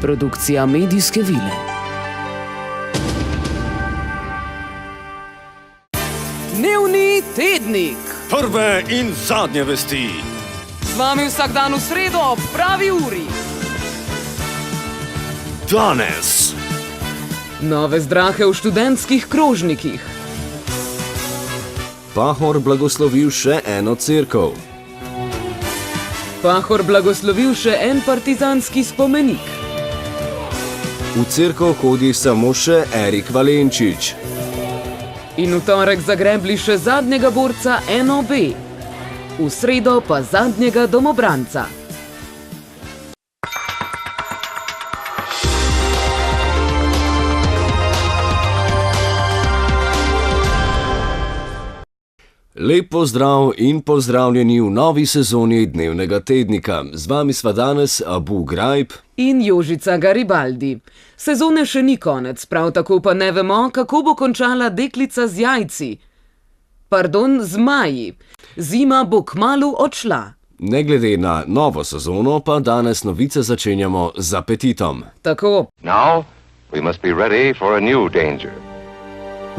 Produkcija Medijske vile. Dnevni tednik. Prve in zadnje vesti. Z vami vsak dan v sredo ob pravi uri. Danes. Nove zdrahe v študentskih krožnikih. Pahor blagoslovil še eno cerkev. Pahor blagoslovil še en partizanski spomenik. V cerkev hodi samo še Erik Valenčič. In v torek zagrebli še zadnjega borca NOB. V sredo pa zadnjega domobranca. Lep pozdrav in pozdravljeni v novi sezoni Dnevnega tednika. Z vami sva danes Abu Ghraib In Jožica Garibaldi. Sezone še ni konec, prav tako pa ne vemo, kako bo končala deklica z jajci. Pardon, z maji. Zima bo kmalu odšla. Ne glede na novo sezono, pa danes novice začenjamo z apetitom. Tako. Now, we must be ready for a new danger.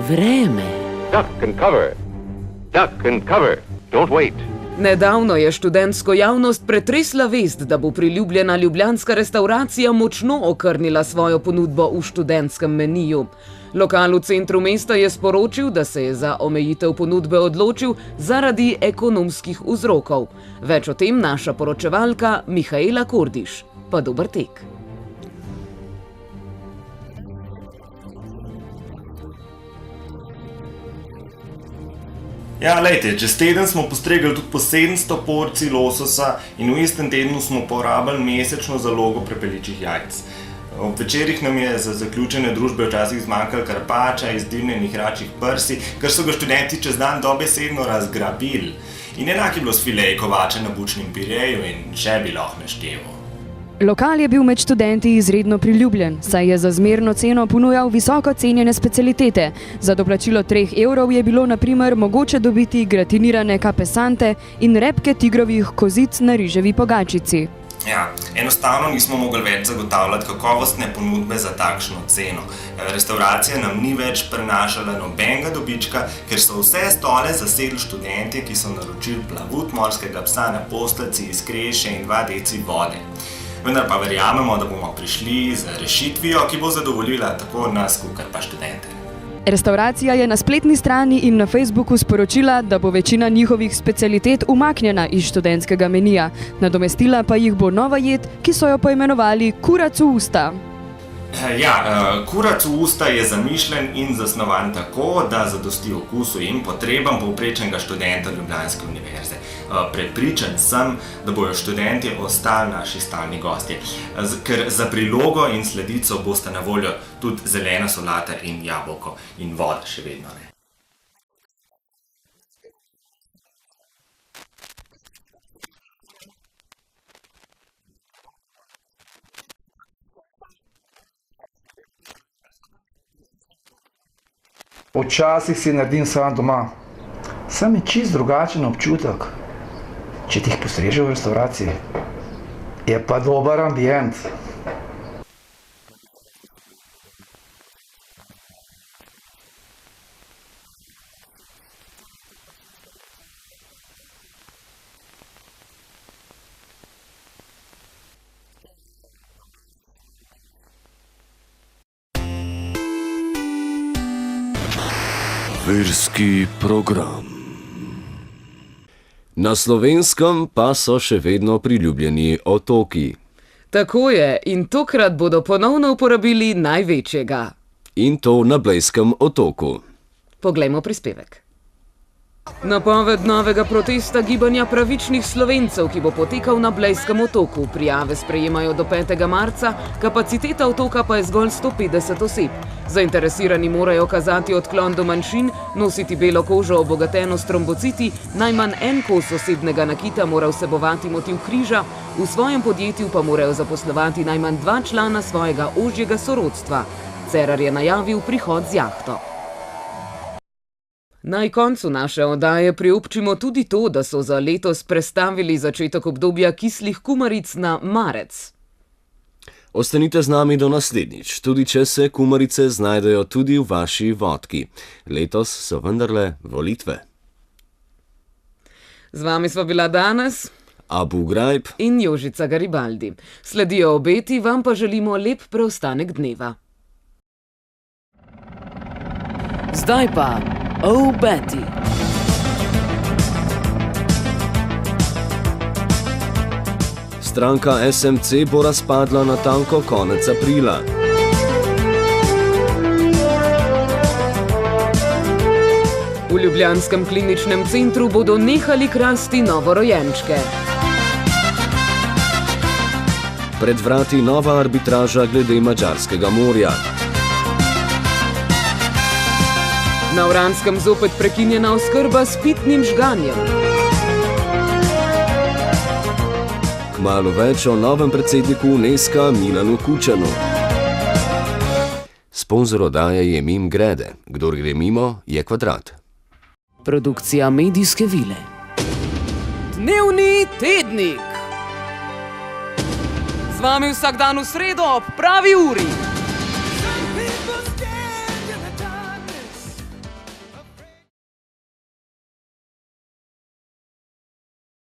Vreme. Duck and cover. Duck and cover. Don't wait. Nedavno je študentsko javnost pretresla vest, da bo priljubljena ljubljanska restavracija močno okrnila svojo ponudbo v študentskem meniju. Lokal v centru mesta je sporočil, da se je za omejitev ponudbe odločil zaradi ekonomskih vzrokov. Več o tem naša poročevalka Mihaela Kordiš. Pa dober tek. Ja, lejte, čez teden smo postregli tudi po 700 porcij lososa in v istem tednu smo porabili mesečno zalogo prepeličjih jajc. Ob večerih nam je za zaključene družbe včasih zmanjkalo karpača, izdivljenih račjih prsi, ker so ga študenti čez dan dobesedno razgrabili. In enako je bilo s fileji kovača na bučnem pireju in še bi lahko našteval. Lokal je bil med študenti izredno priljubljen, saj je za zmerno ceno ponujal visoko cenjene specialitete. Za doplačilo 3 evrov je bilo na primer mogoče dobiti gratinirane kapesante in repke tigrovih kozic na riževi pogačici. Ja, enostavno nismo mogli več zagotavljati kakovostne ponudbe za takšno ceno. Restavracija nam ni več prinašala nobenega dobička, ker so vse stole zasedli študenti, ki so naročili plavut morskega psa na postelci iz kreše in 2 deci vode. Vendar pa verjamemo, da bomo prišli z rešitvijo, ki bo zadovoljila tako nas, kakor pa študente. Restavracija je na spletni strani in na Facebooku sporočila, da bo večina njihovih specialitet umaknjena iz študentskega menija. Nadomestila pa jih bo nova jed, ki so jo poimenovali kurac v usta. Ja, kurac v usta je zamišljen in zasnovan tako, da zadosti okusu in potrebam povprečnega študenta Ljubljanske univerze. Prepričan sem, da bojo študenti ostali naši stalni gostje, ker za prilogo in sledico bosta na voljo tudi zelena solata in jabolko in voda še vedno ne. Včasih si naredim sam doma. Sam je čist drugačen občutek, če ti jih postrežejo v restavraciji. Je pa dober ambient. Verski program. Na Slovenskem pa so še vedno priljubljeni otoki. Tako je, in tokrat bodo ponovno uporabili največjega. In to na Blejskem otoku. Poglejmo prispevek. Napoved novega protesta gibanja pravičnih Slovencev, ki bo potekal na Blejskem otoku. Prijave sprejemajo do 5. marca, kapaciteta otoka pa je zgolj 150 oseb. Zainteresirani morajo kazati odklon do manjšin, nositi belo kožo obogateno s trombociti, najmanj en kos osebnega nakita mora vsebovati motiv križa, v svojem podjetju pa morajo zaposlovati najmanj 2 člana svojega ožjega sorodstva. Cerar je najavil prihod z jahto. Na koncu naše oddaje priobčimo tudi to, da so za letos prestavili začetek obdobja kislih kumaric na marec. Ostanite z nami do naslednjič, tudi če se kumarice znajdejo tudi v vaši vodki. Letos so vendarle volitve. Z vami sva bila danes Abu Ghraib in Jožica Garibaldi. Sledijo obeti, vam pa želimo lep preostanek dneva. Zdaj pa obeti. Stranka SMC bo razpadla natanko konec aprila. V ljubljanskem kliničnem centru bodo nehali krasti novorojenčke. Pred vrati nova arbitraža glede Madžarskega morja. Na Vranskem zopet prekinjena oskrba s pitnim žganjem. Kmalu več o novem predsedniku UNESCO Milanu Kučanu. Sponzor oddaje je Mim Grede. Kdor gre mimo, je kvadrat. Produkcija Medijske vile. Dnevni tednik. Z vami vsak dan v sredo ob pravi uri.